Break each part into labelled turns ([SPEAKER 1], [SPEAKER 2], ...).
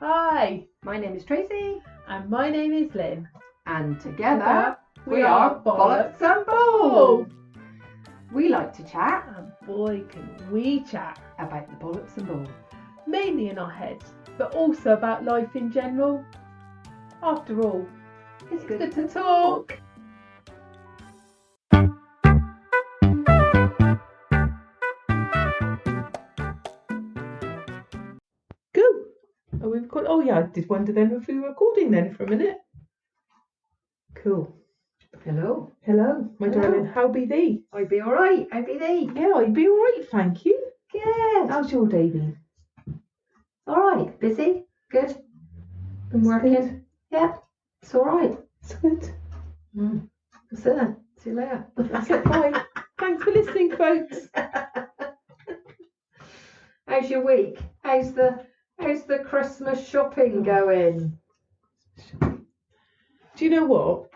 [SPEAKER 1] Hi,
[SPEAKER 2] My name is Tracy,
[SPEAKER 1] and my name is Lynn.
[SPEAKER 2] and together we
[SPEAKER 1] are
[SPEAKER 2] are Bollocks and Ball. We like to chat
[SPEAKER 1] And boy, can we chat.
[SPEAKER 2] about the bollocks and ball.
[SPEAKER 1] Mainly in our heads, but also about life in general. After all, it's good to talk. Go. Oh, we've got. Oh yeah, I did wonder then if we were recording then for a minute. Cool.
[SPEAKER 2] Hello.
[SPEAKER 1] Hello, my
[SPEAKER 2] Hello.
[SPEAKER 1] darling. How be thee?
[SPEAKER 2] I be alright, I be thee.
[SPEAKER 1] Yeah, I be all right, thank you.
[SPEAKER 2] Good.
[SPEAKER 1] How's your day been?
[SPEAKER 2] Alright, busy, good. Been
[SPEAKER 1] It's
[SPEAKER 2] working.
[SPEAKER 1] good.
[SPEAKER 2] Yeah, it's alright.
[SPEAKER 1] It's good.
[SPEAKER 2] That's it then. See you later.
[SPEAKER 1] That's it. Bye. Thanks for listening, folks.
[SPEAKER 2] How's your week? How's the Christmas shopping going?
[SPEAKER 1] Do you know what?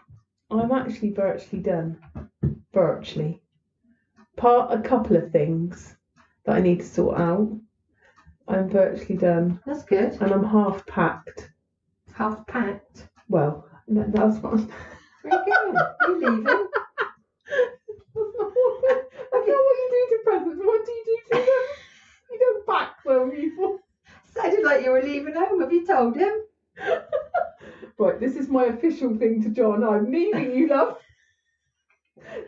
[SPEAKER 1] I'm actually virtually done. Virtually. A couple of things that I need to sort out. I'm virtually done.
[SPEAKER 2] That's good.
[SPEAKER 1] And I'm half packed.
[SPEAKER 2] Half packed.
[SPEAKER 1] Well, that's fine.
[SPEAKER 2] Very good. You leaving?
[SPEAKER 1] That's not what you do to presents. What do you do to them? You don't pack them. You...
[SPEAKER 2] Sounded like you were leaving home. Have you told him?
[SPEAKER 1] Right, this is my official thing to John. I'm leaving you, love.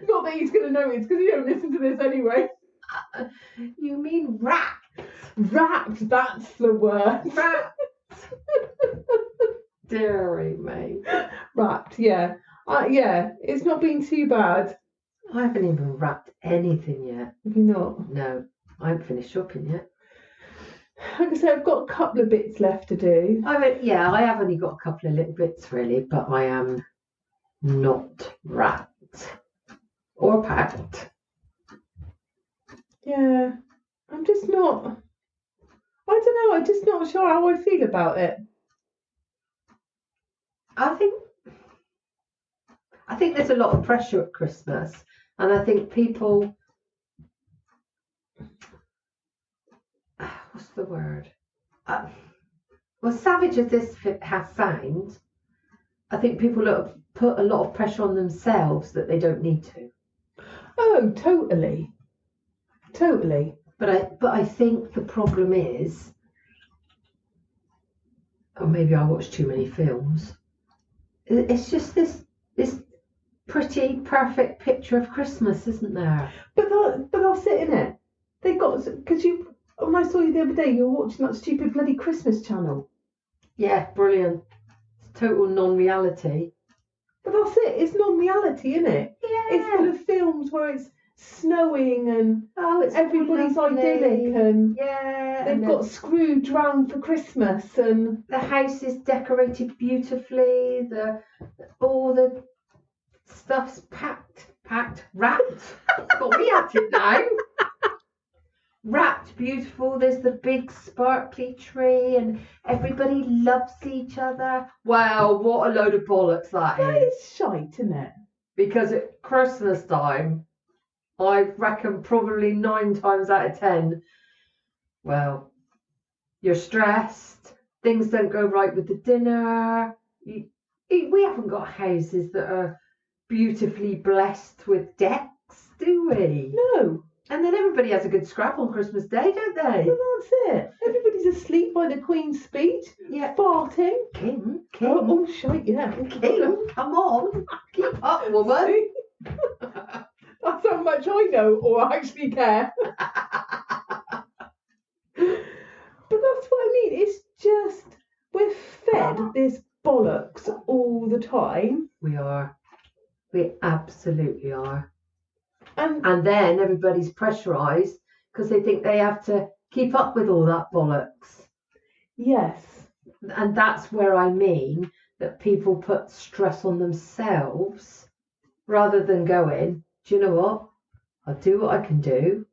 [SPEAKER 1] Not that he's going to notice because he don't listen to this anyway.
[SPEAKER 2] You mean rat?
[SPEAKER 1] Wrapped, that's the word.
[SPEAKER 2] Rat. Deary me.
[SPEAKER 1] Wrapped, yeah. Yeah, it's not been too bad.
[SPEAKER 2] I haven't even wrapped anything yet.
[SPEAKER 1] Have you not?
[SPEAKER 2] No, I haven't finished shopping yet.
[SPEAKER 1] Like I said, I've got a couple of bits left to do.
[SPEAKER 2] I have only got a couple of little bits really, but I am not wrapped or packed.
[SPEAKER 1] Yeah, I'm just not. I don't know. I'm just not sure how I feel about it.
[SPEAKER 2] I think there's a lot of pressure at Christmas, and I think people. What's the word? Well, savage as this has sound, I think people have put a lot of pressure on themselves that they don't need to.
[SPEAKER 1] Oh, totally. Totally.
[SPEAKER 2] But I think the problem is, or maybe I watch too many films. It's just this pretty perfect picture of Christmas, isn't there?
[SPEAKER 1] But that's it, innit? They got because when I saw you the other day, you were watching that stupid bloody Christmas channel.
[SPEAKER 2] Yeah, brilliant. It's total non-reality.
[SPEAKER 1] But that's it. It's non-reality, innit?
[SPEAKER 2] Yeah.
[SPEAKER 1] It's full of films where it's snowing and
[SPEAKER 2] it's
[SPEAKER 1] everybody's
[SPEAKER 2] lovely.
[SPEAKER 1] idyllic and
[SPEAKER 2] yeah,
[SPEAKER 1] they've got Scrooge round for Christmas and
[SPEAKER 2] the house is decorated beautifully. All the stuff's packed, wrapped. Got me at it now. Wrapped, beautiful. There's the big sparkly tree, and everybody loves each other. Wow, what a load of bollocks that is!
[SPEAKER 1] It's shite, isn't it?
[SPEAKER 2] Because at Christmas time, I reckon probably 9 times out of 10, well, you're stressed. Things don't go right with the dinner. We haven't got houses that are beautifully blessed with decks, do we?
[SPEAKER 1] No.
[SPEAKER 2] And then everybody has a good scrap on Christmas Day, don't they?
[SPEAKER 1] Well, that's it. Everybody's asleep by the Queen's speech.
[SPEAKER 2] Yeah.
[SPEAKER 1] Farting.
[SPEAKER 2] Kim.
[SPEAKER 1] Oh, shite, yeah.
[SPEAKER 2] Kim, come on. Keep up, woman.
[SPEAKER 1] That's how much I know or actually care. But that's what I mean. It's just, we're fed this bollocks all the time.
[SPEAKER 2] We are. We absolutely are.
[SPEAKER 1] And
[SPEAKER 2] then everybody's pressurised because they think they have to keep up with all that bollocks.
[SPEAKER 1] Yes.
[SPEAKER 2] And that's where I mean that people put stress on themselves rather than going, do you know what? I'll do what I can do.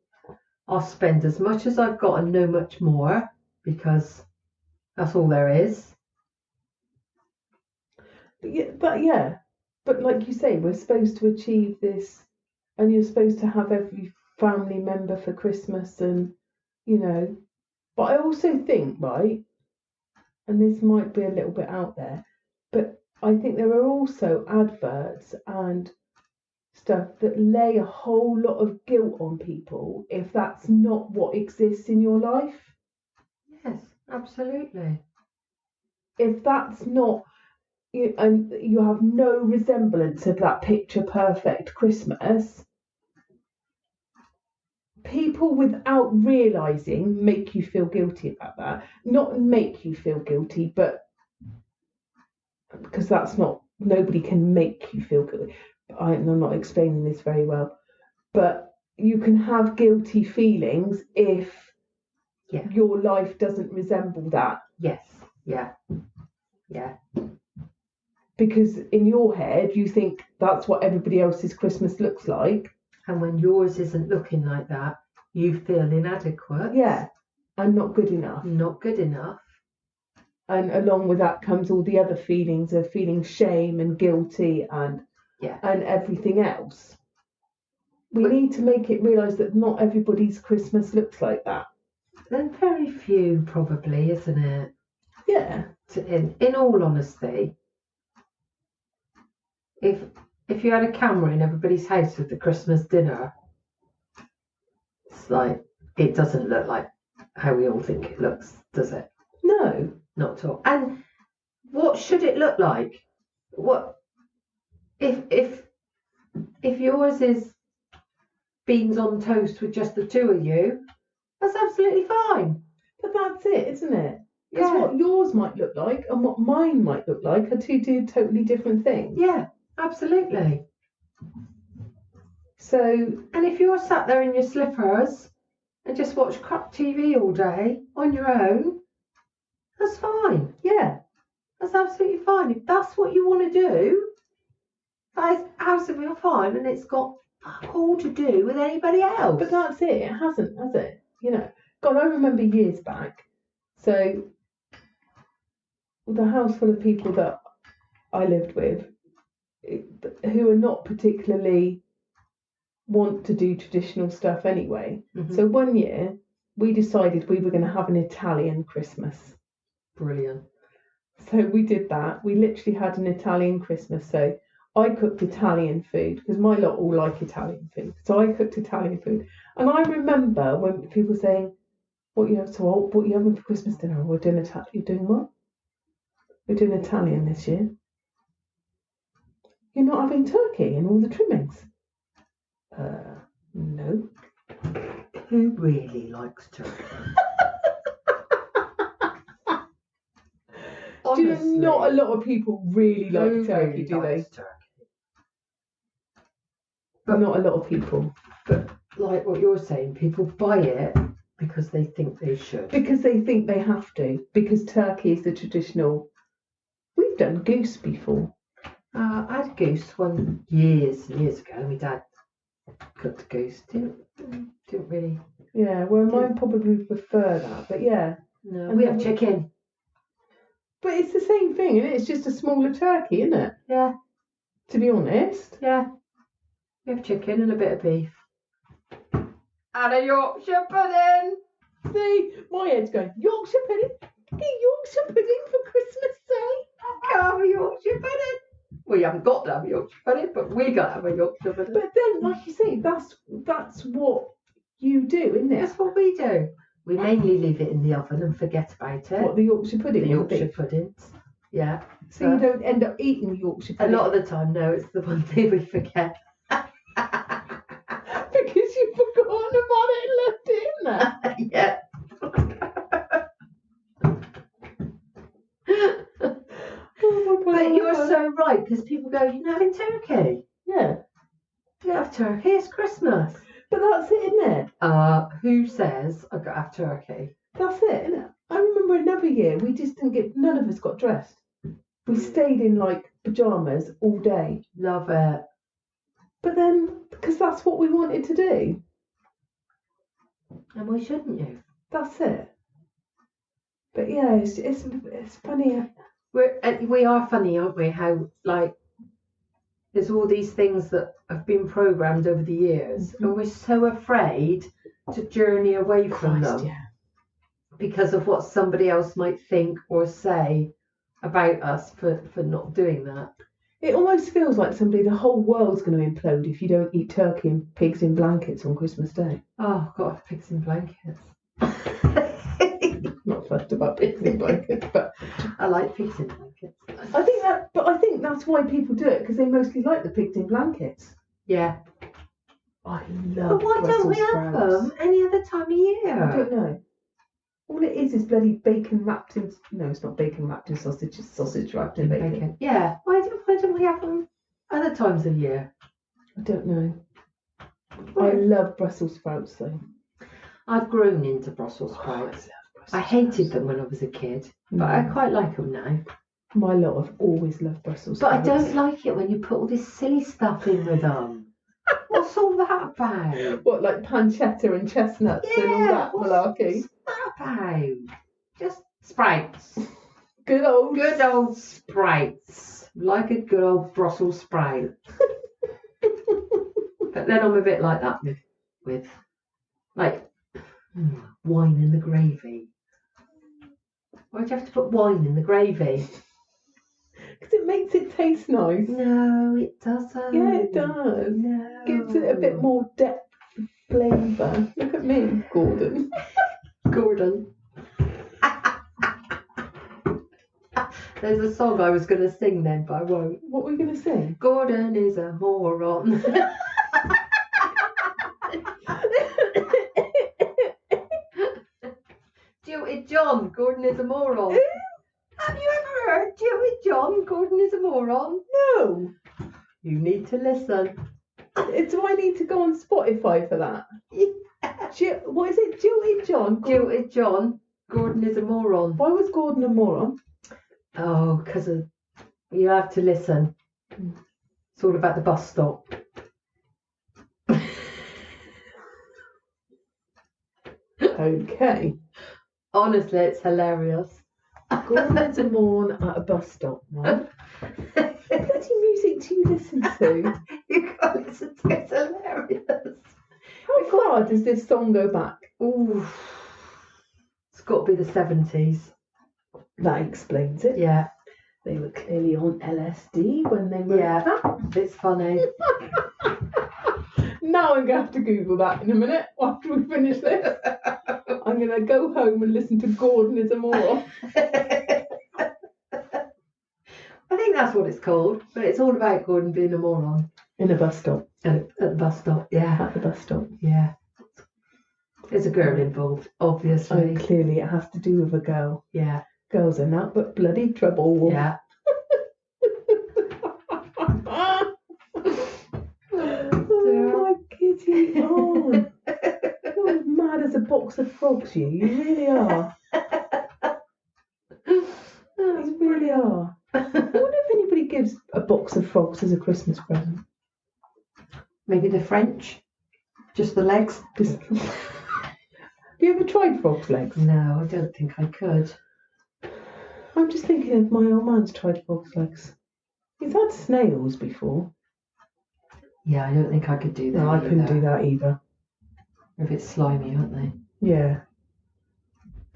[SPEAKER 2] I'll spend as much as I've got and no much more because that's all there is.
[SPEAKER 1] But like you say, we're supposed to achieve this, and you're supposed to have every family member for Christmas, and but I also think, right, and this might be a little bit out there, but I think there are also adverts and stuff that lay a whole lot of guilt on people if that's not what exists in your life.
[SPEAKER 2] Yes, absolutely.
[SPEAKER 1] If that's not, and you have no resemblance of that picture perfect Christmas, people without realizing make you feel guilty about that. Not make you feel guilty, but because that's not, nobody can make you feel guilty. I'm not explaining this very well, but you can have guilty feelings if your life doesn't resemble that.
[SPEAKER 2] Yes, yeah, yeah.
[SPEAKER 1] Because in your head, you think that's what everybody else's Christmas looks like.
[SPEAKER 2] And when yours isn't looking like that, you feel inadequate.
[SPEAKER 1] Yeah, and not good enough.
[SPEAKER 2] Not good enough.
[SPEAKER 1] And along with that comes all the other feelings of feeling shame and guilty and everything else. We need to make it realise that not everybody's Christmas looks like that.
[SPEAKER 2] Then very few, probably, isn't it?
[SPEAKER 1] Yeah.
[SPEAKER 2] In all honesty, if you had a camera in everybody's house with the Christmas dinner, it's like, it doesn't look like how we all think it looks, does it?
[SPEAKER 1] No.
[SPEAKER 2] Not at all. And what should it look like? What if yours is beans on toast with just the two of you? That's absolutely fine.
[SPEAKER 1] But that's it, isn't it? Because what yours might look like and what mine might look like are two totally different things.
[SPEAKER 2] Yeah, absolutely.
[SPEAKER 1] So,
[SPEAKER 2] and if you're sat there in your slippers and just watch crap TV all day on your own, that's fine.
[SPEAKER 1] Yeah.
[SPEAKER 2] That's absolutely fine. If that's what you want to do, that is absolutely fine, and it's got fuck all to do with anybody else.
[SPEAKER 1] But that's it. It hasn't, has it? You know, God, I remember years back. So, the house full of people that I lived with, who are not particularly want to do traditional stuff anyway. Mm-hmm. So one year we decided we were going to have an Italian Christmas.
[SPEAKER 2] Brilliant.
[SPEAKER 1] So we did that. We literally had an Italian Christmas. So I cooked Italian food because my lot all like Italian food. So I cooked Italian food. And I remember when people saying, what you having for Christmas dinner? We're doing Italian. You're doing what? We're doing Italian this year. You're not having turkey and all the trimmings? No.
[SPEAKER 2] Who really likes turkey?
[SPEAKER 1] Do you know, not a lot of people really like turkey, do they?
[SPEAKER 2] Turkey?
[SPEAKER 1] But not a lot of people.
[SPEAKER 2] But like what you're saying, people buy it because they think they should.
[SPEAKER 1] Because they think they have to. Because turkey is the traditional. We've done goose before.
[SPEAKER 2] I had goose one years and years ago. My dad cooked goose. Didn't really.
[SPEAKER 1] Yeah, well, mine probably prefer that, but yeah.
[SPEAKER 2] No, we have chicken.
[SPEAKER 1] But it's the same thing, and it's just a smaller turkey, isn't it?
[SPEAKER 2] Yeah.
[SPEAKER 1] To be honest.
[SPEAKER 2] Yeah. We have chicken and a bit of beef. And a Yorkshire pudding.
[SPEAKER 1] See, my head's going, Yorkshire pudding? Get Yorkshire pudding for Christmas Day?
[SPEAKER 2] Can't have a Yorkshire pudding. We haven't got to have a Yorkshire pudding, but we got to have a Yorkshire pudding.
[SPEAKER 1] But then, like you say, that's what you do, isn't it?
[SPEAKER 2] That's what we do. We mainly leave it in the oven and forget about it.
[SPEAKER 1] What, the Yorkshire pudding?
[SPEAKER 2] The Yorkshire puddings. Yeah.
[SPEAKER 1] So you don't end up eating the Yorkshire pudding?
[SPEAKER 2] A lot of the time, no, it's the one thing we forget.
[SPEAKER 1] Because you've forgotten about it and left it in there.
[SPEAKER 2] Yeah.
[SPEAKER 1] Oh my God.
[SPEAKER 2] But you're so right, because people go, you're not having turkey.
[SPEAKER 1] Yeah.
[SPEAKER 2] You have turkey, it's Christmas.
[SPEAKER 1] But that's it, isn't it?
[SPEAKER 2] Who says I've got to have turkey?
[SPEAKER 1] That's it, isn't it? I remember another year we just none of us got dressed. We stayed in like pyjamas all day.
[SPEAKER 2] Love it.
[SPEAKER 1] But then, because that's what we wanted to do.
[SPEAKER 2] And why shouldn't you?
[SPEAKER 1] That's it. But yeah, it's funny.
[SPEAKER 2] We are funny, aren't we? How like there's all these things that have been programmed over the years, and we're so afraid to journey away from them.
[SPEAKER 1] Yeah.
[SPEAKER 2] because of what somebody else might think or say about us for not doing that.
[SPEAKER 1] It almost feels like the whole world's going to implode if you don't eat turkey and pigs in blankets on Christmas Day.
[SPEAKER 2] Oh, God, pigs in blankets.
[SPEAKER 1] Not fussed about pigs in blankets, but
[SPEAKER 2] I like pigs in blankets.
[SPEAKER 1] I think that's why people do it, because they mostly like the pigs in blankets.
[SPEAKER 2] Yeah.
[SPEAKER 1] I love
[SPEAKER 2] But why don't we
[SPEAKER 1] Brussels
[SPEAKER 2] have
[SPEAKER 1] sprouts.
[SPEAKER 2] them any other time of year?
[SPEAKER 1] I don't know. All it is bloody bacon wrapped in... No, it's not bacon wrapped in sausage. It's sausage wrapped in bacon.
[SPEAKER 2] Yeah. Why don't we have them other times of year?
[SPEAKER 1] I don't know. I love Brussels sprouts, though.
[SPEAKER 2] I've grown into Brussels sprouts. I hated them when I was a kid, but I quite like them now.
[SPEAKER 1] My lot have always loved Brussels
[SPEAKER 2] But
[SPEAKER 1] sprouts.
[SPEAKER 2] I don't like it when you put all this silly stuff in with them. What's all that about?
[SPEAKER 1] What, like pancetta and chestnuts and all that malarkey?
[SPEAKER 2] What's that about? Just sprouts.
[SPEAKER 1] Good old
[SPEAKER 2] sprouts. Like a good old Brussels sprout. But then I'm a bit like that with like wine in the gravy. Why'd you have to put wine in the gravy?
[SPEAKER 1] Because it makes it taste nice.
[SPEAKER 2] No, it doesn't.
[SPEAKER 1] Yeah, it does.
[SPEAKER 2] No.
[SPEAKER 1] Gives it a bit more depth, flavour. Look at me, Gordon.
[SPEAKER 2] Gordon. There's a song I was going to sing then, but I won't.
[SPEAKER 1] What were we going to say?
[SPEAKER 2] Gordon is a moron. Jilted John, Gordon is a moron.
[SPEAKER 1] Who?
[SPEAKER 2] Have you ever heard Jilted John, Gordon is a moron?
[SPEAKER 1] No.
[SPEAKER 2] You need to listen.
[SPEAKER 1] Do I need to go on Spotify for that?
[SPEAKER 2] Yeah.
[SPEAKER 1] What is it? Jilted John?
[SPEAKER 2] Jilted John, Gordon is a moron.
[SPEAKER 1] Why was Gordon a moron?
[SPEAKER 2] Oh, because you have to listen. It's all about the bus stop.
[SPEAKER 1] Okay.
[SPEAKER 2] Honestly, it's hilarious.
[SPEAKER 1] Gordon is a moron at a bus stop, right? What bloody music do you listen to?
[SPEAKER 2] You gotta listen to it. It's hilarious.
[SPEAKER 1] How far does this song go back?
[SPEAKER 2] Ooh, it's got to be the 70s.
[SPEAKER 1] That explains it.
[SPEAKER 2] Yeah,
[SPEAKER 1] They were clearly on LSD when they wrote
[SPEAKER 2] yeah.
[SPEAKER 1] that.
[SPEAKER 2] It's funny.
[SPEAKER 1] Now I'm going to have to Google that in a minute after we finish this. I'm going to go home and listen to Gordon is a moron.
[SPEAKER 2] I think that's what it's called, but it's all about Gordon being a moron.
[SPEAKER 1] In a bus stop.
[SPEAKER 2] At the bus stop, yeah.
[SPEAKER 1] At the bus stop.
[SPEAKER 2] Yeah. There's a girl involved, obviously.
[SPEAKER 1] Oh, clearly it has to do with a girl.
[SPEAKER 2] Yeah,
[SPEAKER 1] Girls are not but bloody trouble.
[SPEAKER 2] yeah.
[SPEAKER 1] Oh my kitty. Oh, you're as mad as a box of frogs, you. You really are. You really are. I wonder if anybody gives a box of frogs as a Christmas present.
[SPEAKER 2] Maybe the French? Just the legs?
[SPEAKER 1] Just... Have you ever tried frog's legs?
[SPEAKER 2] No, I don't think I could.
[SPEAKER 1] I'm just thinking of my old man's tried frog's legs. He's had snails before.
[SPEAKER 2] Yeah, I don't think I could do that.
[SPEAKER 1] No, I couldn't do that either.
[SPEAKER 2] They're a bit slimy, aren't they?
[SPEAKER 1] Yeah.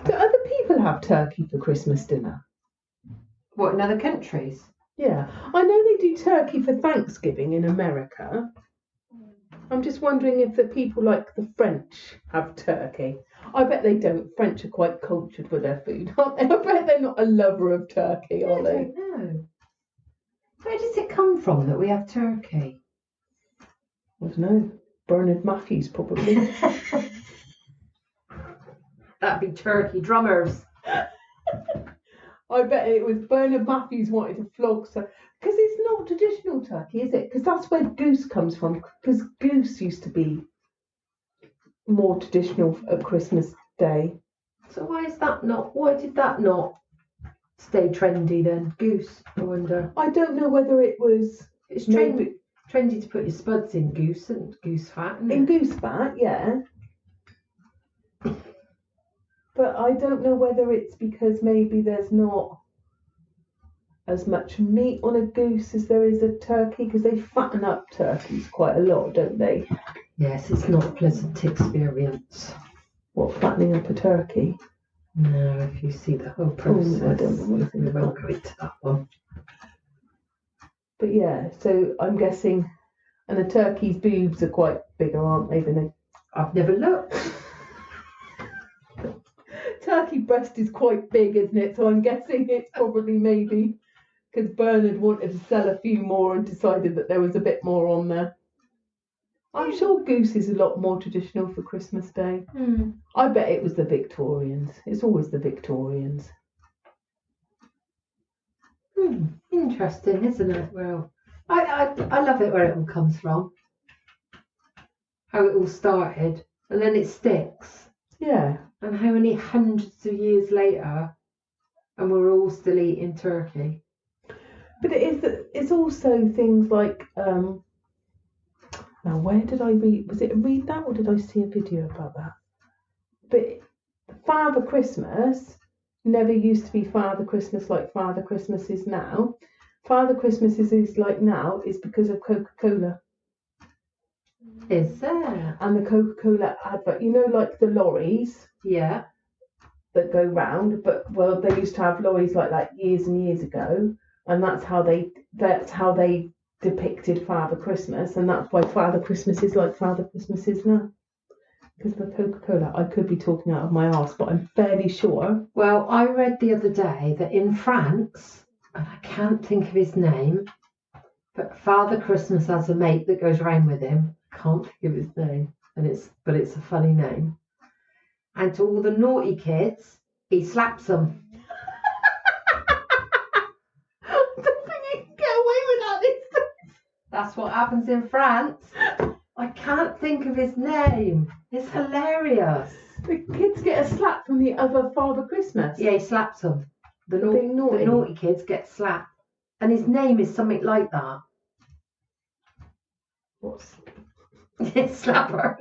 [SPEAKER 1] Do other people have turkey for Christmas dinner?
[SPEAKER 2] What, in other countries?
[SPEAKER 1] Yeah. I know they do turkey for Thanksgiving in America. I'm just wondering if the people like the French have turkey. I bet they don't. French are quite cultured with their food, aren't they? I bet they're not a lover of turkey, are
[SPEAKER 2] I
[SPEAKER 1] they?
[SPEAKER 2] don't know. Where does it come from that we have turkey?
[SPEAKER 1] I don't know. Bernard Matthews, probably.
[SPEAKER 2] That'd be turkey drummers.
[SPEAKER 1] I bet it was Bernard Matthews wanted to flog so because it's not traditional turkey, is it? Because that's where goose comes from. Because goose used to be more traditional at Christmas Day.
[SPEAKER 2] So why did that not stay trendy then? Goose, I wonder.
[SPEAKER 1] I don't know whether it was
[SPEAKER 2] It's
[SPEAKER 1] maybe
[SPEAKER 2] trendy to put your spuds in goose and goose fat, isn't
[SPEAKER 1] in
[SPEAKER 2] it?
[SPEAKER 1] goose fat, yeah. But I don't know whether it's because maybe there's not as much meat on a goose as there is a turkey, because they fatten up turkeys quite a lot, don't they?
[SPEAKER 2] Yes, it's not a pleasant experience.
[SPEAKER 1] What, fattening up a turkey?
[SPEAKER 2] No, if you see the whole process,
[SPEAKER 1] I don't know what it's
[SPEAKER 2] we
[SPEAKER 1] about.
[SPEAKER 2] won't go into that one.
[SPEAKER 1] But yeah, so I'm guessing, and a turkey's boobs are quite bigger, aren't they? Than
[SPEAKER 2] I've never looked.
[SPEAKER 1] turkey breast is quite big, isn't it? So I'm guessing it's probably maybe because Bernard wanted to sell a few more and decided that there was a bit more on there. I'm sure goose is a lot more traditional for Christmas Day. I bet it was the Victorians. It's always the Victorians.
[SPEAKER 2] Interesting, isn't it? Well, I love it where it all comes from. How it all started, and then it sticks.
[SPEAKER 1] Yeah.
[SPEAKER 2] And how many hundreds of years later, and we're all still eating turkey.
[SPEAKER 1] But it's also things like now where did I read? Was it read that or did I see a video about that? But Father Christmas never used to be Father Christmas like Father Christmas is now. Father Christmas is like now is because of Coca-Cola.
[SPEAKER 2] Is there?
[SPEAKER 1] And the Coca-Cola advert, you know, like the lorries.
[SPEAKER 2] Yeah.
[SPEAKER 1] That go round, but well, they used to have lorries like that years and years ago, and that's how they depicted Father Christmas, and that's why Father Christmas is like Father Christmas is now. Because of the Coca-Cola. I could be talking out of my arse, but I'm fairly sure.
[SPEAKER 2] Well, I read the other day that in France, and I can't think of his name, but Father Christmas has a mate that goes around with him. Can't think of his name, but it's a funny name. And to all the naughty kids, he slaps them.
[SPEAKER 1] I don't think you can get away with that these days.
[SPEAKER 2] That's what happens in France. I can't think of his name. It's hilarious.
[SPEAKER 1] The kids get a slap from the other Father Christmas.
[SPEAKER 2] Yeah, he slaps them. The
[SPEAKER 1] naughty.
[SPEAKER 2] naughty kids get slapped. And his name is something like that.
[SPEAKER 1] What's
[SPEAKER 2] Slapper.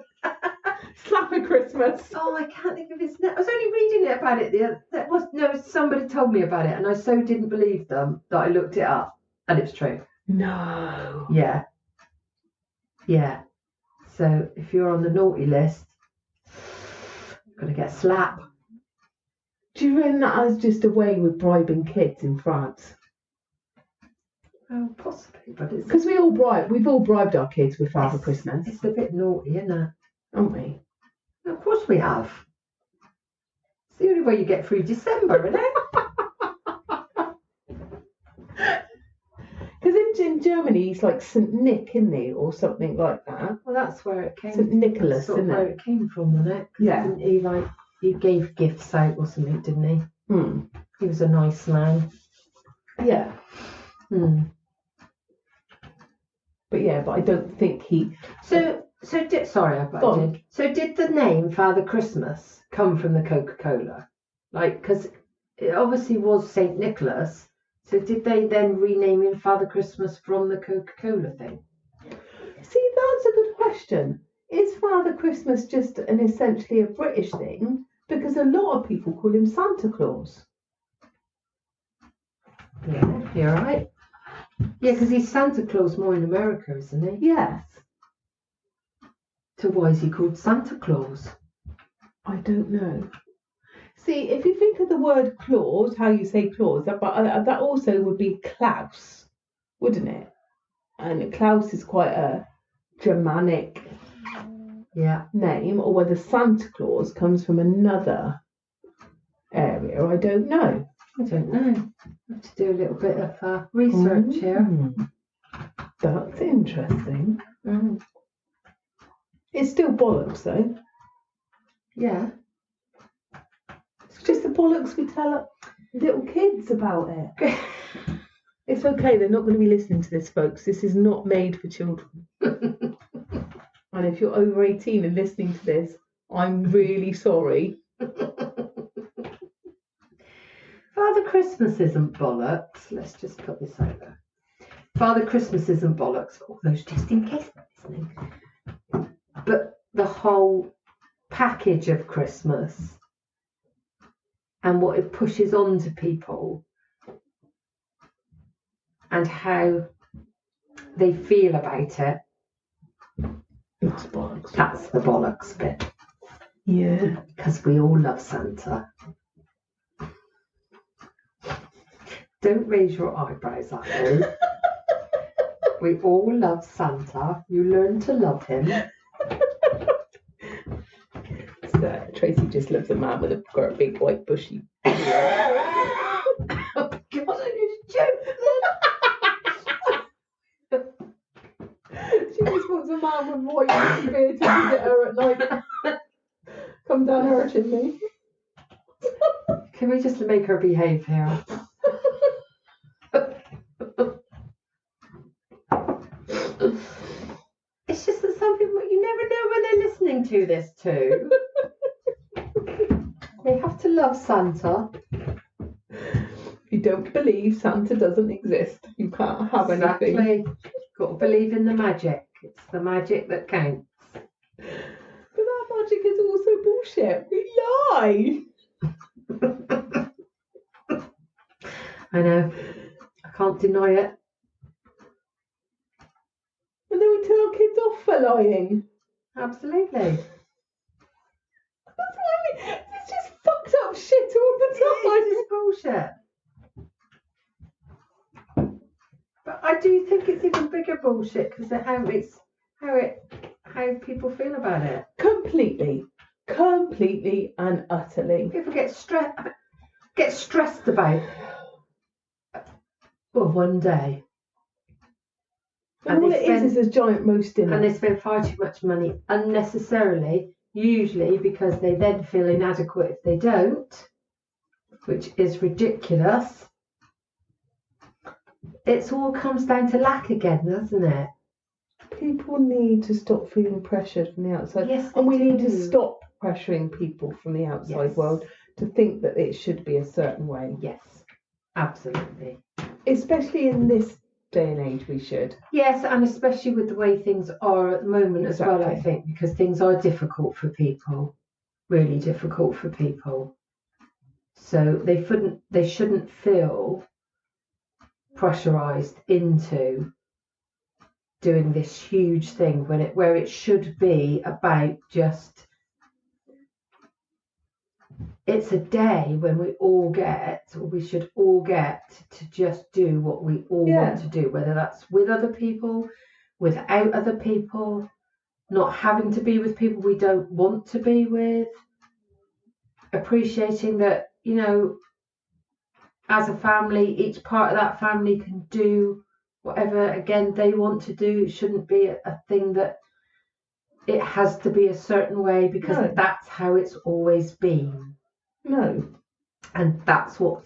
[SPEAKER 1] Slapper Christmas?
[SPEAKER 2] Oh, I can't think of his name. I was only reading it about it. Somebody told me about it, and I so didn't believe them that I looked it up, and it's true.
[SPEAKER 1] No.
[SPEAKER 2] Yeah. Yeah. So if you're on the naughty list, you're gonna get slapped.
[SPEAKER 1] Do you reckon that is just a way with bribing kids in France?
[SPEAKER 2] Oh, possibly, but it's
[SPEAKER 1] because we've all bribed our kids with Father Christmas.
[SPEAKER 2] It's a bit naughty, isn't it?
[SPEAKER 1] Aren't we?
[SPEAKER 2] Of course we have. It's the only way you get through December, isn't it?
[SPEAKER 1] Because in Germany, he's like St. Nick, isn't he, or something like that.
[SPEAKER 2] Well, that's where it came.
[SPEAKER 1] St. Nicholas,
[SPEAKER 2] that's
[SPEAKER 1] isn't
[SPEAKER 2] where
[SPEAKER 1] it?
[SPEAKER 2] it came from, isn't it?
[SPEAKER 1] Yeah.
[SPEAKER 2] He gave gifts out or something, didn't he? He was a nice man.
[SPEAKER 1] Yeah. But I don't think he.
[SPEAKER 2] So did the name Father Christmas come from the Coca-Cola? Like, because it obviously was Saint Nicholas. So did they then rename him Father Christmas from the Coca-Cola thing?
[SPEAKER 1] See, that's a good question. Is Father Christmas just essentially a British thing? Because a lot of people call him Santa Claus.
[SPEAKER 2] Yeah, you're right. Yeah, because he's Santa Claus more in America, isn't he?
[SPEAKER 1] Yes.
[SPEAKER 2] So why is he called Santa Claus?
[SPEAKER 1] I don't know. See, if you think of the word Claus, how you say Claus, that also would be Klaus, wouldn't it? And Klaus is quite a Germanic name, or whether Santa Claus comes from another area, I don't know.
[SPEAKER 2] I don't know. I have to do a little bit of research here.
[SPEAKER 1] That's interesting. It's still bollocks, though.
[SPEAKER 2] Yeah.
[SPEAKER 1] It's just the bollocks we tell little kids about it. It's okay, they're not going to be listening to this, folks. This is not made for children. And if you're over 18 and listening to this, I'm really sorry.
[SPEAKER 2] Father Christmas isn't bollocks. Let's just put this over. Father Christmas isn't bollocks, although just in case they're listening. But the whole package of Christmas and what it pushes on to people and how they feel about it.
[SPEAKER 1] That's bollocks.
[SPEAKER 2] That's the bollocks bit.
[SPEAKER 1] Yeah.
[SPEAKER 2] Because we all love Santa. Don't raise your eyebrows at me. We all love Santa. You learn to love him.
[SPEAKER 1] So, Tracy just loves a man with a big white bushy.
[SPEAKER 2] Oh God, I need a joke.
[SPEAKER 1] She just wants a man with white bushy beard to visit her at night. Come down her chimney.
[SPEAKER 2] Can we just make her behave here? It's just that some people, you never know when they're listening to this too. They have to love Santa.
[SPEAKER 1] If you don't believe Santa doesn't exist, you can't have anything.
[SPEAKER 2] Exactly. Got to believe in the magic. It's the magic that counts.
[SPEAKER 1] But that magic is also bullshit. We lie.
[SPEAKER 2] I know. I can't deny it.
[SPEAKER 1] And then we tell our kids off for lying.
[SPEAKER 2] Absolutely.
[SPEAKER 1] That's why it's just fucked up shit all the time.
[SPEAKER 2] It's just bullshit. But I do think it's even bigger bullshit because of how people feel about it.
[SPEAKER 1] Completely and utterly.
[SPEAKER 2] People get stressed about one day.
[SPEAKER 1] And all it is a giant roast dinner.
[SPEAKER 2] And they spend far too much money unnecessarily, usually because they then feel inadequate if they don't, which is ridiculous. It all comes down to lack again, doesn't it?
[SPEAKER 1] People need to stop feeling pressured from the outside.
[SPEAKER 2] Yes,
[SPEAKER 1] and we
[SPEAKER 2] do.
[SPEAKER 1] need to stop pressuring people from the outside world to think that it should be a certain way.
[SPEAKER 2] Yes, absolutely.
[SPEAKER 1] Especially in this day and age, we should.
[SPEAKER 2] Yes, and especially with the way things are at the moment as well, I think, because things are difficult for people, really difficult for people. So they shouldn't feel pressurized into doing this huge thing where it should be about just, it's a day when we should all get to just do what we all want to do, whether that's with other people, without other people, not having to be with people we don't want to be with, appreciating that, as a family, each part of that family can do whatever, again, they want to do. It shouldn't be a thing that it has to be a certain way because that's how it's always been.
[SPEAKER 1] No.
[SPEAKER 2] And that's what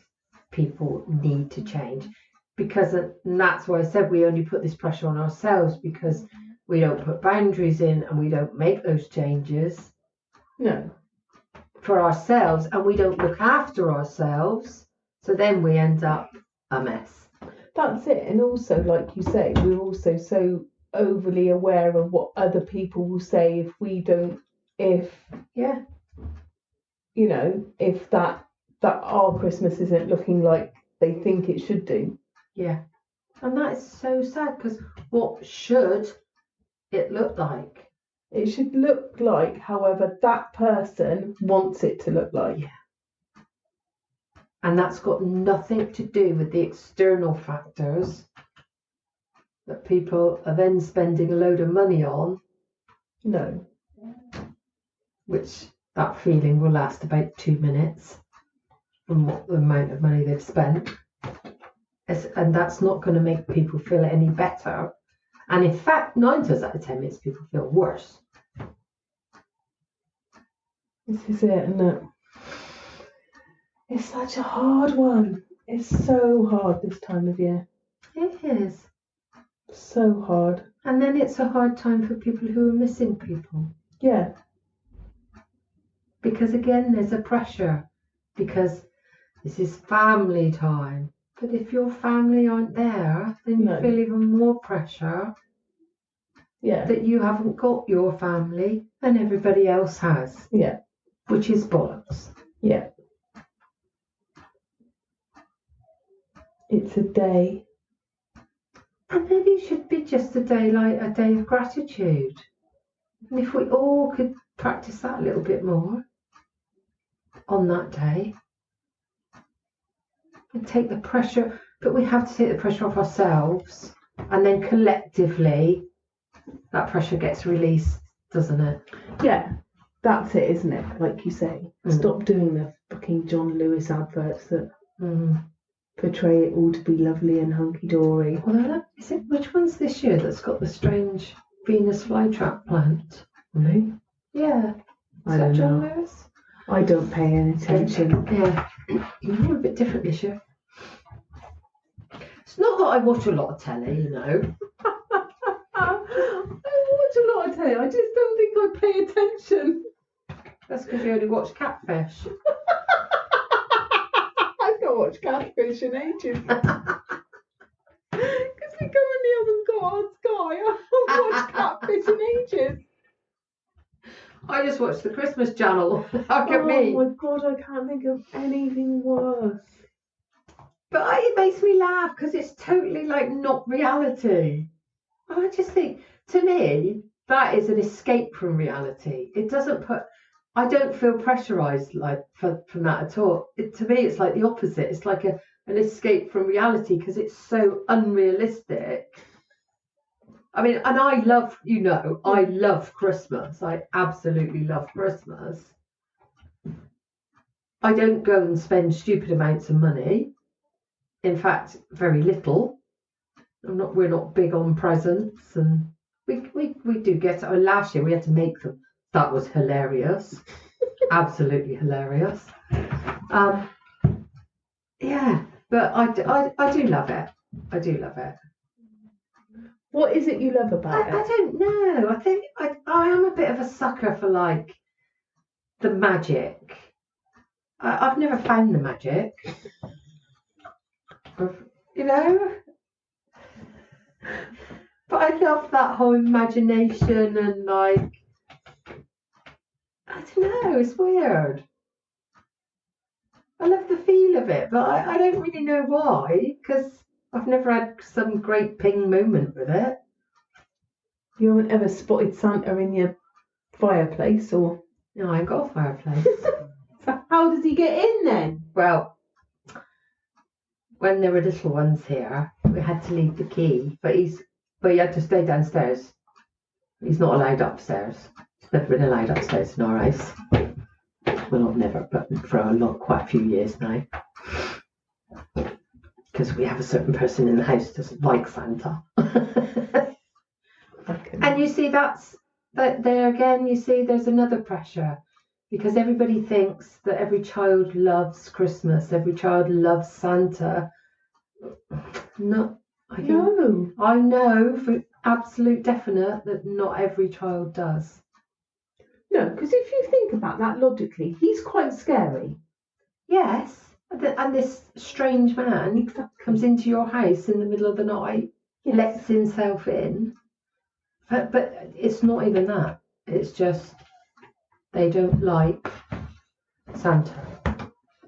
[SPEAKER 2] people need to change. And that's why I said we only put this pressure on ourselves because we don't put boundaries in and we don't make those changes.
[SPEAKER 1] No.
[SPEAKER 2] For ourselves, and we don't look after ourselves. So then we end up a mess.
[SPEAKER 1] That's it. And also, like you say, we're also so overly aware of what other people will say if that our Christmas isn't looking like they think it should do.
[SPEAKER 2] Yeah. And that is so sad because what should it look like?
[SPEAKER 1] It should look like however that person wants it to look like.
[SPEAKER 2] Yeah. And that's got nothing to do with the external factors that people are then spending a load of money on.
[SPEAKER 1] No.
[SPEAKER 2] Which that feeling will last about 2 minutes from what the amount of money they've spent. And that's not going to make people feel any better. And in fact, 9 times out of 10 makes people feel worse.
[SPEAKER 1] This is it, isn't it? It's such a hard one. It's so hard this time of year.
[SPEAKER 2] It is.
[SPEAKER 1] So hard.
[SPEAKER 2] And then it's a hard time for people who are missing people.
[SPEAKER 1] Yeah.
[SPEAKER 2] Because again, there's a pressure. Because this is family time. But if your family aren't there, then you feel even more pressure.
[SPEAKER 1] Yeah.
[SPEAKER 2] That you haven't got your family and everybody else has.
[SPEAKER 1] Yeah.
[SPEAKER 2] Which is bollocks.
[SPEAKER 1] Yeah. It's a day.
[SPEAKER 2] And maybe it should be just a day like a day of gratitude. And if we all could practice that a little bit more on that day. and take the pressure, but we have to take the pressure off ourselves, and then collectively that pressure gets released, doesn't it?
[SPEAKER 1] Yeah, that's it, isn't it? Like you say, stop doing the fucking John Lewis adverts that portray it all to be lovely and hunky-dory.
[SPEAKER 2] Although, which one's this year that's got the strange Venus flytrap plant?
[SPEAKER 1] Really?
[SPEAKER 2] Yeah.
[SPEAKER 1] I don't
[SPEAKER 2] John
[SPEAKER 1] know.
[SPEAKER 2] Lewis?
[SPEAKER 1] I don't pay any attention.
[SPEAKER 2] Yeah. You're a bit different this year. It's not that I watch a lot of telly, you know.
[SPEAKER 1] I watch a lot of telly. I just don't think I pay attention.
[SPEAKER 2] That's because you only watch Catfish.
[SPEAKER 1] I've not watched Catfish in ages. Because we currently haven't got on Sky. I haven't watched Catfish in ages.
[SPEAKER 2] I just watched the Christmas channel. Look at me.
[SPEAKER 1] Oh my God, I can't think of anything worse.
[SPEAKER 2] But it makes me laugh because it's totally like not reality. I just think, to me, that is an escape from reality. It doesn't put, I don't feel pressurized like from that at all. To me, it's like the opposite. It's like an escape from reality because it's so unrealistic. I mean, and I love, I love Christmas. I absolutely love Christmas. I don't go and spend stupid amounts of money. In fact, very little. We're not big on presents, and we do get. Last year we had to make them. That was hilarious, absolutely hilarious. Yeah, but I do love it. I do love it.
[SPEAKER 1] What is it you love about it?
[SPEAKER 2] I don't know. I think I am a bit of a sucker for like the magic. I've never found the magic. But I love that whole imagination and like, I don't know, it's weird. I love the feel of it, but I don't really know why, because I've never had some great ping moment with it.
[SPEAKER 1] You haven't ever spotted Santa in your fireplace, or?
[SPEAKER 2] No, I ain't got a fireplace.
[SPEAKER 1] So how does he get in then?
[SPEAKER 2] Well, when there were little ones here, we had to leave the key, but he had to stay downstairs. He's not allowed upstairs. He's never been allowed upstairs in our house. Well, not never, but for quite a few years now. Because we have a certain person in the house who doesn't like Santa. And you see, that there again, you see there's another pressure. Because everybody thinks that every child loves Christmas, every child loves Santa. No, I know for absolute definite that not every child does.
[SPEAKER 1] No, because if you think about that logically, he's quite scary.
[SPEAKER 2] Yes, and this strange man comes into your house in the middle of the night, lets himself in. But it's not even that. It's just they don't like Santa.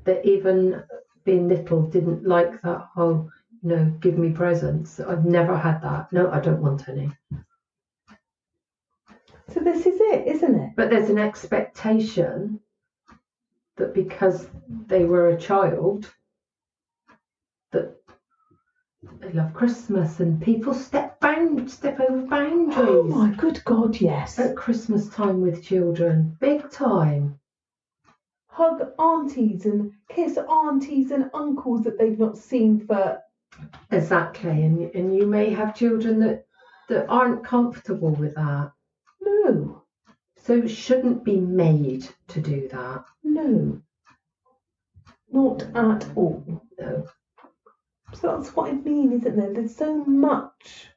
[SPEAKER 2] That even being little didn't like that whole, give me presents. I've never had that. No, I don't want any.
[SPEAKER 1] So this is it, isn't it?
[SPEAKER 2] But there's an expectation that because they were a child, that they love Christmas, and people step over boundaries.
[SPEAKER 1] Oh my good God, yes.
[SPEAKER 2] At Christmas time with children, big time.
[SPEAKER 1] Hug aunties and kiss aunties and uncles that they've not seen for...
[SPEAKER 2] Exactly, and you may have children that aren't comfortable with that.
[SPEAKER 1] No.
[SPEAKER 2] So it shouldn't be made to do that.
[SPEAKER 1] No. Not at all.
[SPEAKER 2] No.
[SPEAKER 1] So that's what I mean, isn't there? There's so much.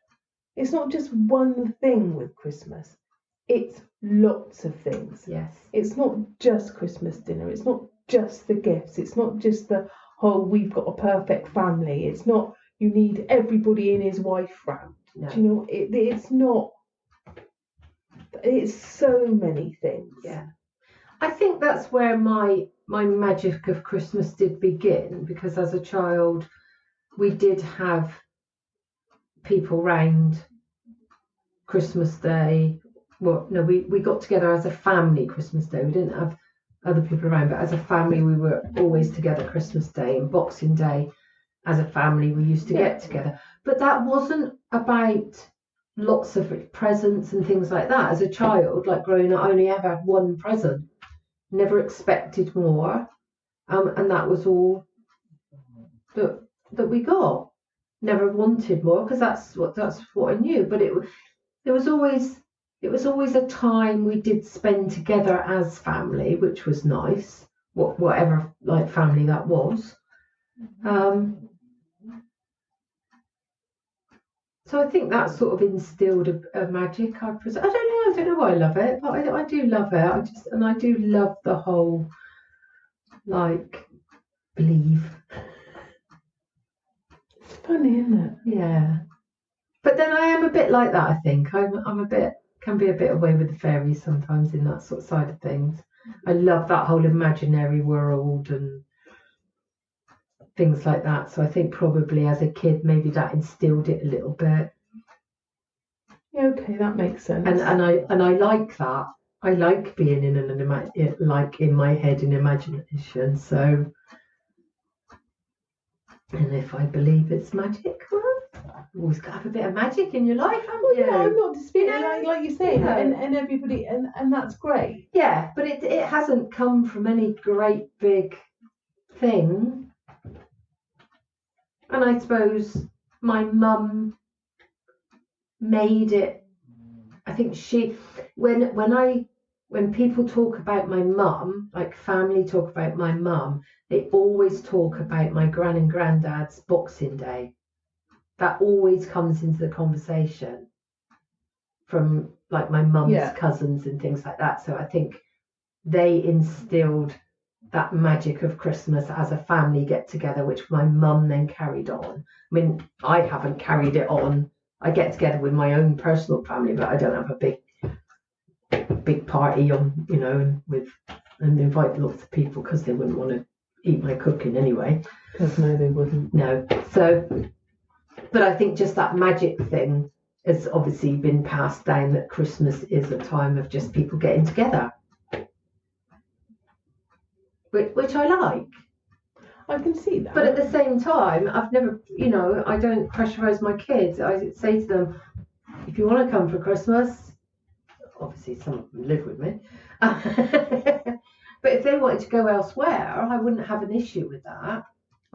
[SPEAKER 1] It's not just one thing with Christmas. It's lots of things.
[SPEAKER 2] Yes.
[SPEAKER 1] It's not just Christmas dinner. It's not just the gifts. It's not just the whole we've got a perfect family. It's not you need everybody and his wife round.
[SPEAKER 2] No.
[SPEAKER 1] Do you know? It's not. It's so many things.
[SPEAKER 2] Yeah. I think that's where my magic of Christmas did begin, because as a child we did have people round Christmas Day. Well, no, we got together as a family Christmas Day. We didn't have other people around, but as a family we were always together Christmas Day and Boxing Day. as a family we used to get together. But that wasn't about lots of presents and things like that. As a child, like growing up, I only ever had one present, never expected more, and that was all that we got. Never wanted more because that's what I knew. But it was always a time we did spend together as family, which was nice. Whatever like family that was. So I think that sort of instilled a magic. I don't know why I love it, but I do love it. I do love the whole like believe.
[SPEAKER 1] It's funny, isn't it?
[SPEAKER 2] Yeah. But then I am a bit like that. I think can be a bit away with the fairies sometimes in that sort of side of things. I love that whole imaginary world and things like that. So I think probably as a kid, maybe that instilled it a little bit.
[SPEAKER 1] Yeah, okay, that makes sense.
[SPEAKER 2] And I like that. I like being in my head in imagination. So, and if I believe it's magic, well, you always got to have a bit of magic in your life, haven't you?
[SPEAKER 1] Yeah, I'm not disputing, like you're saying, and everybody, and that's great.
[SPEAKER 2] Yeah, but it hasn't come from any great big thing. And I suppose my mum made it. I think when people talk about my mum, like family talk about my mum, they always talk about my gran and granddad's Boxing Day. That always comes into the conversation from like my mum's cousins and things like that. So I think they instilled that magic of Christmas as a family get together, which my mum then carried on. I mean, I haven't carried it on. I get together with my own personal family, but I don't have a big party on, and invite lots of people because they wouldn't want to eat my cooking anyway.
[SPEAKER 1] Because no, they wouldn't.
[SPEAKER 2] No. So, but I think just that magic thing has obviously been passed down, that Christmas is a time of just people getting together. Which I like.
[SPEAKER 1] I can see that.
[SPEAKER 2] But at the same time, I've never, I don't pressurise my kids. I say to them, if you want to come for Christmas, obviously some of them live with me, but if they wanted to go elsewhere, I wouldn't have an issue with that.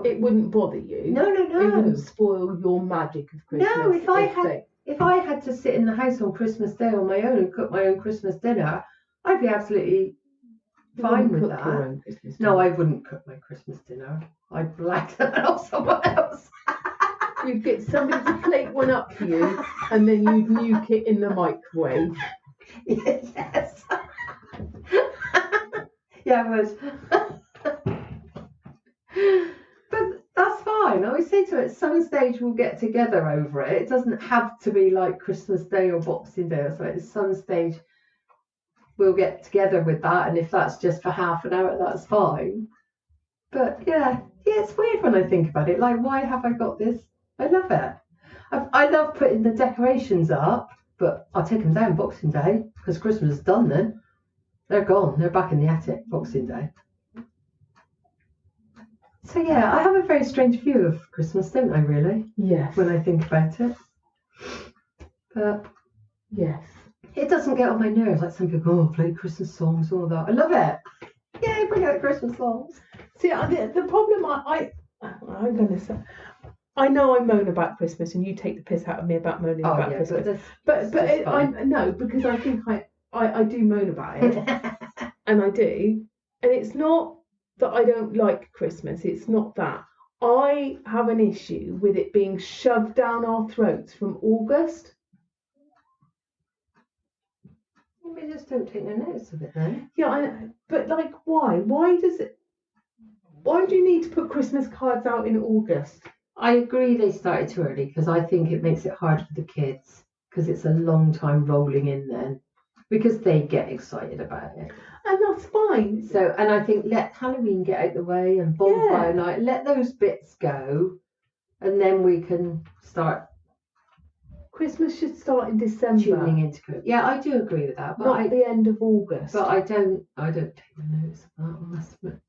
[SPEAKER 1] It wouldn't bother you.
[SPEAKER 2] No.
[SPEAKER 1] It wouldn't spoil your magic of Christmas.
[SPEAKER 2] No, if I had to sit in the house on Christmas Day on my own and cook my own Christmas dinner, I'd be absolutely fine with that. No, I wouldn't cook my Christmas dinner. I'd black that off someone else.
[SPEAKER 1] You'd get somebody to plate one up for you, and then you'd nuke it in the microwave.
[SPEAKER 2] Yes. Yeah, I would. But that's fine. I always say to it, at some stage we'll get together over it. It doesn't have to be like Christmas Day or Boxing Day or something. At some stage we'll get together with that, and if that's just for half an hour, that's fine. But yeah, it's weird when I think about it. Like, why have I got this? I love it. I love putting the decorations up, but I'll take them down Boxing Day because Christmas is done then. They're gone. They're back in the attic Boxing Day. So yeah, I have a very strange view of Christmas, don't I, really?
[SPEAKER 1] Yes.
[SPEAKER 2] When I think about it. But
[SPEAKER 1] yes.
[SPEAKER 2] It doesn't get on my nerves like some people, play Christmas songs, all that. I love it. Yay, bring out Christmas songs. See,
[SPEAKER 1] the problem I'm going to say, I know I moan about Christmas, and you take the piss out of me about moaning about Christmas. But because I think I do moan about it, and I do, and it's not that I don't like Christmas. It's not that. I have an issue with it being shoved down our throats from August.
[SPEAKER 2] We just don't take no notice of it then.
[SPEAKER 1] Yeah, I know. But like, why? Why do you need to put Christmas cards out in August?
[SPEAKER 2] I agree they started too early because I think it makes it hard for the kids because it's a long time rolling in then because they get excited about it.
[SPEAKER 1] And that's fine.
[SPEAKER 2] So, and I think let Halloween get out the way and bonfire night, let those bits go, and then we can start.
[SPEAKER 1] Christmas should start in December.
[SPEAKER 2] Tuning into it. Yeah, I do agree with that. But
[SPEAKER 1] not the end of August.
[SPEAKER 2] But I don't take the notice of that, I must admit.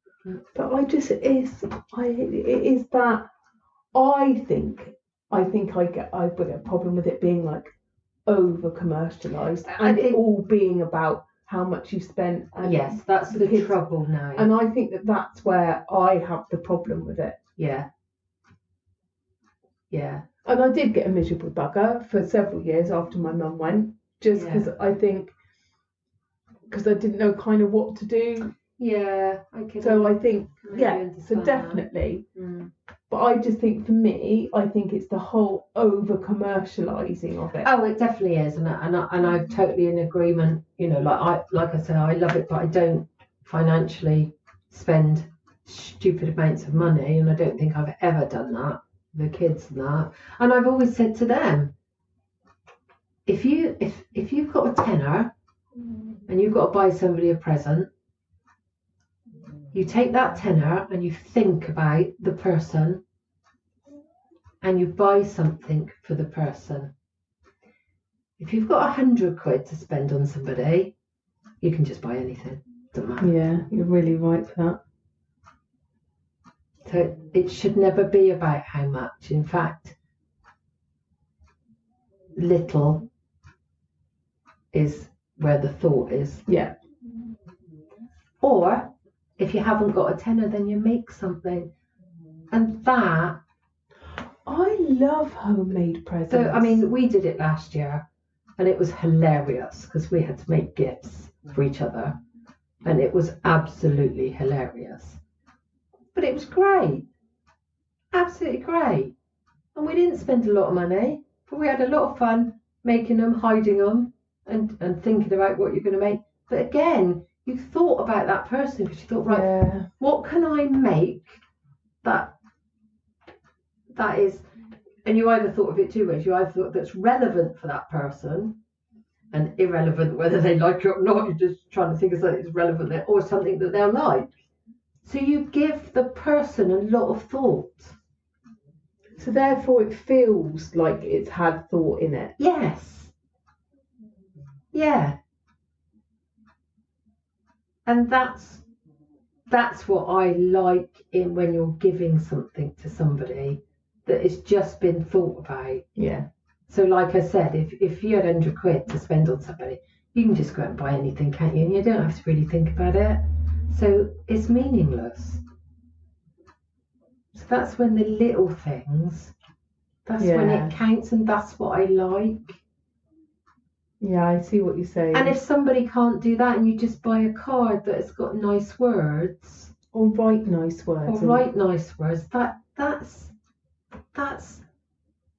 [SPEAKER 1] But it is that I think I've got a problem with it being like over commercialized and it all being about how much you spent. And
[SPEAKER 2] yes, that's the
[SPEAKER 1] kids,
[SPEAKER 2] trouble now.
[SPEAKER 1] and I think that's where I have the problem with it.
[SPEAKER 2] Yeah. Yeah.
[SPEAKER 1] And I did get a miserable bugger for several years after my mum went, just because I didn't know kind of what to do.
[SPEAKER 2] Yeah, I can.
[SPEAKER 1] So I think, so definitely. But I just think for me, I think it's the whole over commercializing of it.
[SPEAKER 2] Oh, it definitely is, and I'm totally in agreement. You know, like I said, I love it, but I don't financially spend stupid amounts of money, and I don't think I've ever done that. The kids and that, and I've always said to them, if you've got a tenner and you've got to buy somebody a present, you take that tenner and you think about the person and you buy something for the person. If you've got 100 quid to spend on somebody, you can just buy anything. Doesn't matter.
[SPEAKER 1] Yeah, you're really right for that.
[SPEAKER 2] So it should never be about how much. In fact, little is where the thought is.
[SPEAKER 1] Yeah.
[SPEAKER 2] Or if you haven't got a tenner, then you make something. And that...
[SPEAKER 1] I love homemade presents.
[SPEAKER 2] So, I mean, we did it last year and it was hilarious because we had to make gifts for each other. And it was absolutely hilarious. But it was great. Absolutely great. And we didn't spend a lot of money, but we had a lot of fun making them, hiding them, and thinking about what you're going to make. But again, you thought about that person because you thought, right, what can I make that is, and you either thought of it two ways. You either thought that's relevant for that person and irrelevant whether they like it or not. You're just trying to think of something that's relevant there, or something that they'll like. So you give the person a lot of thought.
[SPEAKER 1] So therefore it feels like it's had thought in it.
[SPEAKER 2] Yes. Yeah. And that's what I like in when you're giving something to somebody that it's just been thought about.
[SPEAKER 1] Yeah.
[SPEAKER 2] So like I said, if you had 100 quid to spend on somebody, you can just go out and buy anything, can't you? And you don't have to really think about it. So it's meaningless. So that's when the little things, that's when it counts, and that's what I like.
[SPEAKER 1] Yeah, I see what you're saying.
[SPEAKER 2] And if somebody can't do that and you just buy a card that has got nice words.
[SPEAKER 1] Or write nice words.
[SPEAKER 2] That's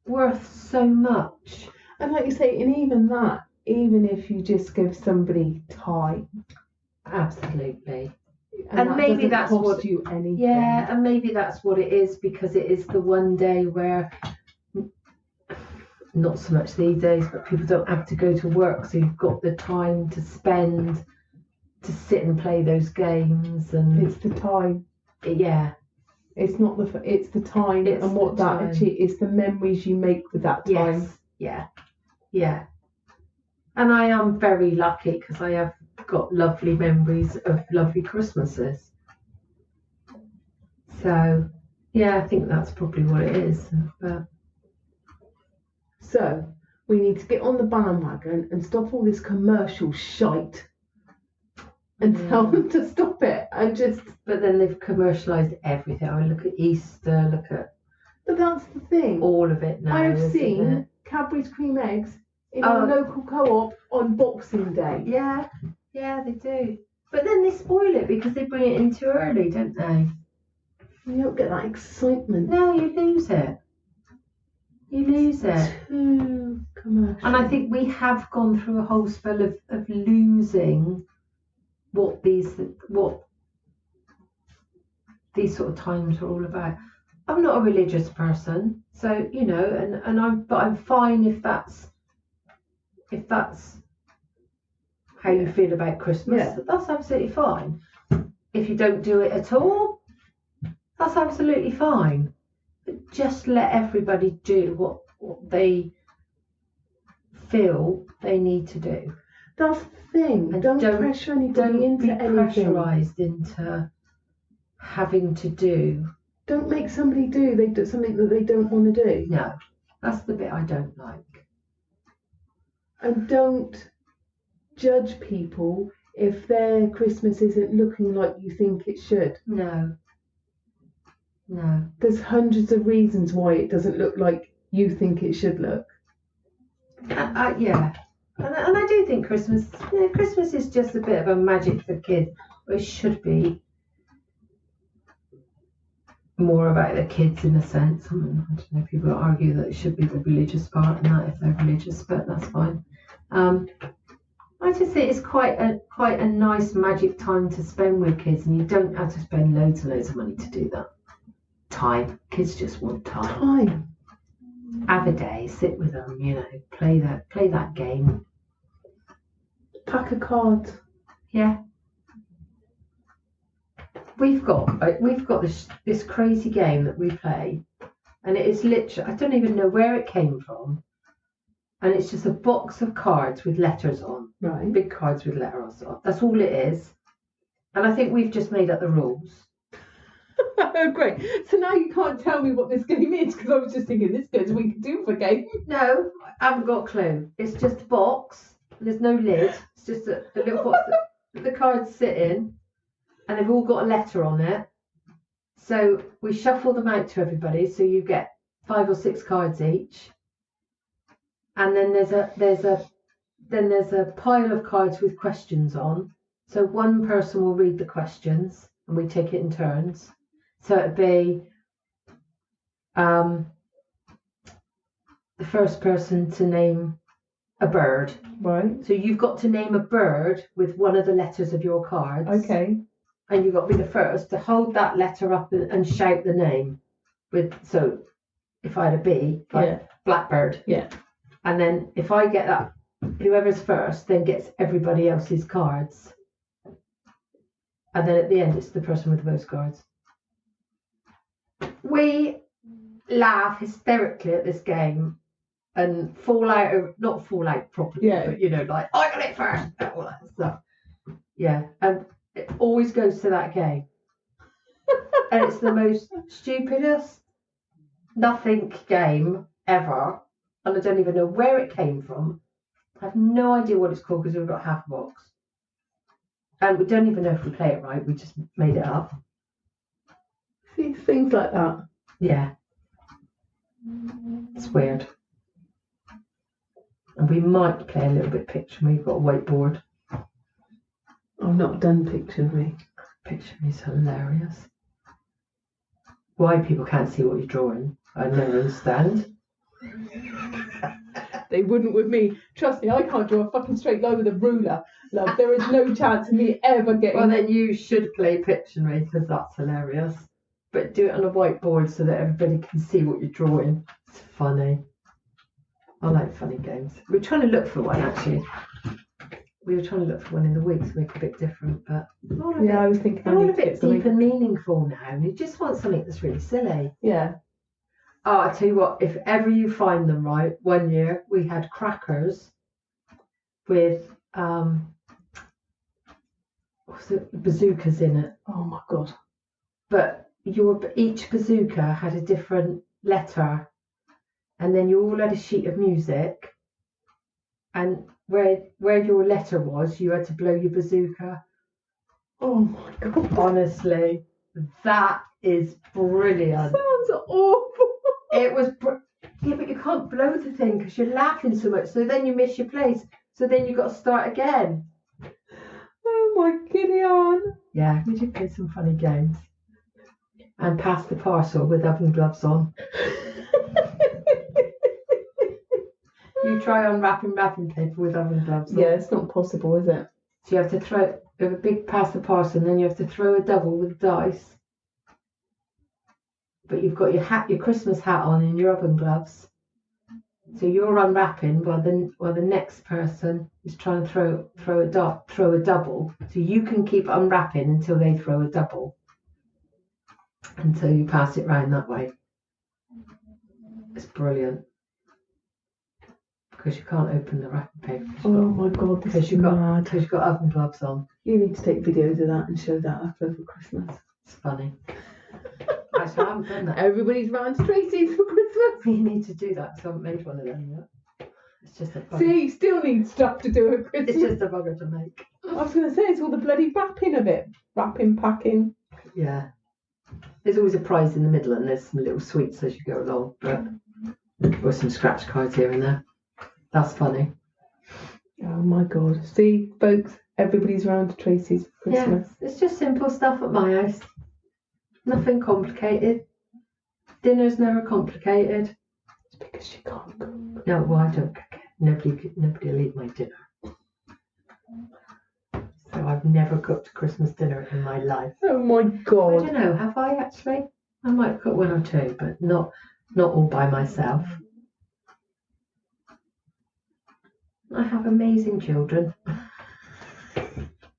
[SPEAKER 2] worth so much.
[SPEAKER 1] And like you say, and even that, even if you just give somebody time.
[SPEAKER 2] Absolutely.
[SPEAKER 1] And maybe that's cost you anything.
[SPEAKER 2] Yeah, and maybe that's what it is, because it is the one day where, not so much these days, but people don't have to go to work, so you've got the time to spend to sit and play those games. And
[SPEAKER 1] it's the time.
[SPEAKER 2] Yeah.
[SPEAKER 1] It's not it's the time, and what that achieves. It's the memories you make with that time.
[SPEAKER 2] Yes. Yeah. Yeah. And I am very lucky because I have got lovely memories of lovely Christmases. So, yeah, I think that's probably what it is. But...
[SPEAKER 1] So, we need to get on the bandwagon and stop all this commercial shite and tell them to stop it. And just...
[SPEAKER 2] But then they've commercialised everything. I mean, look at Easter,
[SPEAKER 1] But that's the thing.
[SPEAKER 2] All of it now.
[SPEAKER 1] I've seen Cadbury's cream eggs in our local co-op on Boxing Day.
[SPEAKER 2] Yeah, they do. But then they spoil it because they bring it in too early, don't they?
[SPEAKER 1] You don't get that excitement.
[SPEAKER 2] No, you lose it.
[SPEAKER 1] Too commercial.
[SPEAKER 2] And I think we have gone through a whole spell of losing what these sort of times are all about. I'm not a religious person, so but I'm fine if that's how you feel about Christmas.
[SPEAKER 1] Yeah.
[SPEAKER 2] That's absolutely fine. If you don't do it at all, that's absolutely fine. But just let everybody do what they feel they need to do.
[SPEAKER 1] That's the thing. And don't pressure anybody into anything.
[SPEAKER 2] Don't be pressurised into having to do
[SPEAKER 1] don't make somebody do something that they don't want to do.
[SPEAKER 2] No, that's the bit I don't like.
[SPEAKER 1] And don't judge people if their Christmas isn't looking like you think it should.
[SPEAKER 2] No.
[SPEAKER 1] There's hundreds of reasons why it doesn't look like you think it should look.
[SPEAKER 2] Yeah. And I do think Christmas is just a bit of a magic for kids. It should be more about the kids in a sense. I don't know, people argue that it should be the religious part and that if they're religious, but that's fine. I just think it's quite a nice magic time to spend with kids, and you don't have to spend loads and loads of money to do that. Time. Kids just want time. Have a day, sit with them, play that game.
[SPEAKER 1] Pack a card.
[SPEAKER 2] Yeah. We've got this crazy game that we play, and it is literally, I don't even know where it came from, and it's just a box of cards with letters on.
[SPEAKER 1] Right.
[SPEAKER 2] Big cards with letters on. That's all it is. And I think we've just made up the rules.
[SPEAKER 1] Oh, great. So now you can't tell me what this game is, because I was just thinking this goes we could do for a game.
[SPEAKER 2] No, I haven't got a clue. It's just a box. There's no lid. It's just a little box that the cards sit in, and they've all got a letter on it. So we shuffle them out to everybody. So you get 5 or 6 cards each, and then there's a pile of cards with questions on. So one person will read the questions, and we take it in turns. So it'd be the first person to name a bird.
[SPEAKER 1] Right.
[SPEAKER 2] So you've got to name a bird with one of the letters of your cards.
[SPEAKER 1] Okay.
[SPEAKER 2] And you've got to be the first to hold that letter up and shout the name. So if I had a B, like blackbird.
[SPEAKER 1] Yeah.
[SPEAKER 2] And then if I get that, whoever's first then gets everybody else's cards. And then at the end, it's the person with the most cards. We laugh hysterically at this game and not fall out properly, but like, I got it first, all that stuff. Yeah, and it always goes to that game. And it's the most stupidest nothing game ever. And I don't even know where it came from. I have no idea what it's called because we've got half a box. And we don't even know if we play it right. We just made it up.
[SPEAKER 1] See, things like that.
[SPEAKER 2] Yeah. It's weird. And we might play a little bit Picture Me. We've got a whiteboard.
[SPEAKER 1] I've not done Picture Me.
[SPEAKER 2] Picture Me is hilarious. Why people can't see what you're drawing, I never understand.
[SPEAKER 1] They wouldn't with me. Trust me, I can't draw a fucking straight line with a ruler. Love, there is no chance of me ever getting...
[SPEAKER 2] Well, then you should play Picture Me, because that's hilarious. But do it on a whiteboard so that everybody can see what you're drawing. It's funny. I like funny games. We're trying to look for one, actually. We were trying to look for one in the week to make it a bit different, but...
[SPEAKER 1] I was thinking...
[SPEAKER 2] They're all a bit deep and meaningful now, and you just want something that's really silly.
[SPEAKER 1] Yeah.
[SPEAKER 2] Oh, I'll tell you what, if ever you find them right, one year we had crackers with bazookas in it.
[SPEAKER 1] Oh my God.
[SPEAKER 2] But each bazooka had a different letter, and then you all had a sheet of music, and where your letter was, you had to blow your bazooka.
[SPEAKER 1] Oh my God.
[SPEAKER 2] Honestly, that is brilliant.
[SPEAKER 1] Sounds awful.
[SPEAKER 2] It was, yeah, but you can't blow the thing because you're laughing so much. So then you miss your place. So then you got to start again.
[SPEAKER 1] Oh my Gideon.
[SPEAKER 2] Yeah, we did play some funny games. And pass the parcel with oven gloves on. You try unwrapping wrapping paper with oven gloves on.
[SPEAKER 1] Yeah, it's not possible, is it?
[SPEAKER 2] So you have to have a big pass the parcel, and then you have to throw a double with dice. But you've got your Christmas hat on and your oven gloves. So you're unwrapping while the next person is trying to throw a double. So you can keep unwrapping until they throw a double. Until you pass it round that way. It's brilliant. Because you can't open the wrapping paper.
[SPEAKER 1] Oh my God,
[SPEAKER 2] because you've got oven gloves on.
[SPEAKER 1] You need to take videos of that and show that up over Christmas.
[SPEAKER 2] It's funny. Actually, I haven't done that.
[SPEAKER 1] Everybody's round to Tracy's for Christmas.
[SPEAKER 2] We need to do that. So I haven't made one of them yet. It's just a bugger.
[SPEAKER 1] See, you still need stuff to do at Christmas.
[SPEAKER 2] It's just a bugger to make.
[SPEAKER 1] I was going to say, it's all the bloody wrapping of it. Wrapping, packing.
[SPEAKER 2] Yeah. There's always a prize in the middle and there's some little sweets as you go along. But or some scratch cards here and there. That's funny.
[SPEAKER 1] Oh my God. See, folks, everybody's round to Tracy's for Christmas.
[SPEAKER 2] Yeah, it's just simple stuff at my house. Nothing complicated. Dinner's never complicated.
[SPEAKER 1] It's because she can't cook.
[SPEAKER 2] No, well, I don't cook it. Nobody will eat my dinner. So I've never cooked a Christmas dinner in my life.
[SPEAKER 1] Oh my God.
[SPEAKER 2] I don't know, have I actually? I might cook one or two, but not all by myself. I have amazing children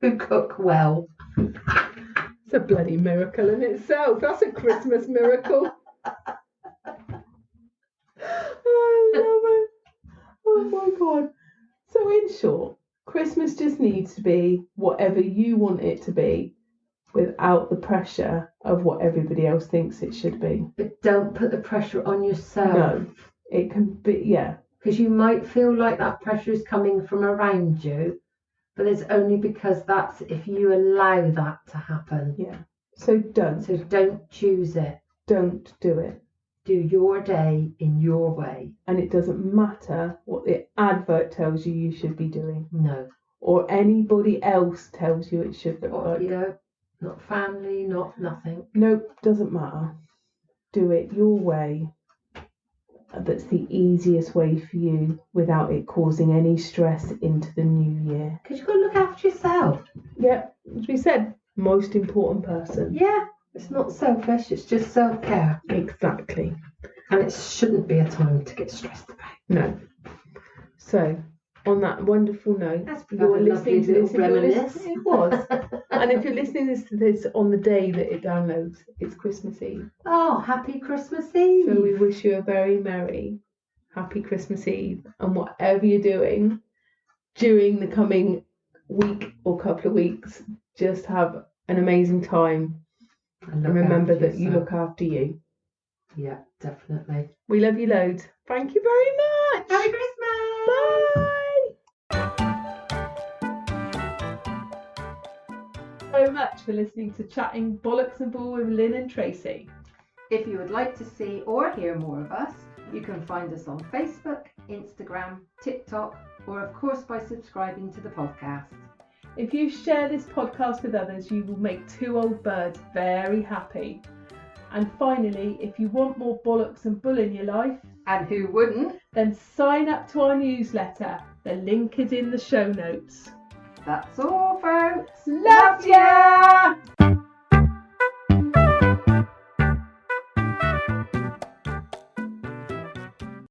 [SPEAKER 2] who cook well.
[SPEAKER 1] It's a bloody miracle in itself. That's a Christmas miracle. I love it. Oh my God. So in short, Christmas just needs to be whatever you want it to be without the pressure of what everybody else thinks it should be.
[SPEAKER 2] But don't put the pressure on yourself.
[SPEAKER 1] No, it can be, yeah.
[SPEAKER 2] Because you might feel like that pressure is coming from around you, but it's only because that's if you allow that to happen.
[SPEAKER 1] Yeah. So don't.
[SPEAKER 2] So don't choose it.
[SPEAKER 1] Don't do it.
[SPEAKER 2] Do your day in your way.
[SPEAKER 1] And it doesn't matter what the advert tells you should be doing.
[SPEAKER 2] No.
[SPEAKER 1] Or anybody else tells you it should look like.
[SPEAKER 2] You know, not family, not nothing.
[SPEAKER 1] Nope, doesn't matter. Do it your way. That's the easiest way for you without it causing any stress into the new year.
[SPEAKER 2] Because you've got to look after yourself.
[SPEAKER 1] Yeah, as we said, most important person.
[SPEAKER 2] Yeah, it's not selfish, it's just self-care.
[SPEAKER 1] Exactly.
[SPEAKER 2] And it shouldn't be a time to get stressed about.
[SPEAKER 1] No. So, on that wonderful note,
[SPEAKER 2] you're listening to this.
[SPEAKER 1] It was. And if you're listening to this on the day that it downloads, it's Christmas Eve.
[SPEAKER 2] Oh, happy Christmas Eve.
[SPEAKER 1] So we wish you a very merry, happy Christmas Eve. And whatever you're doing during the coming week or couple of weeks, just have an amazing time. And remember that you look after you.
[SPEAKER 2] Yeah, definitely.
[SPEAKER 1] We love you loads. Thank you very much.
[SPEAKER 2] Happy Christmas.
[SPEAKER 1] Bye. So much for listening to Chatting Bollocks and Bull with Lynn and Tracy.
[SPEAKER 3] If you would like to see or hear more of us, you can find us on Facebook, Instagram, TikTok, or of course by subscribing to the podcast.
[SPEAKER 1] If you share this podcast with others, you will make two old birds very happy. And finally, if you want more bollocks and bull in your life,
[SPEAKER 3] And who wouldn't?
[SPEAKER 1] then sign up to our newsletter. The link is in the show notes.
[SPEAKER 3] That's all, folks.
[SPEAKER 1] Love ya!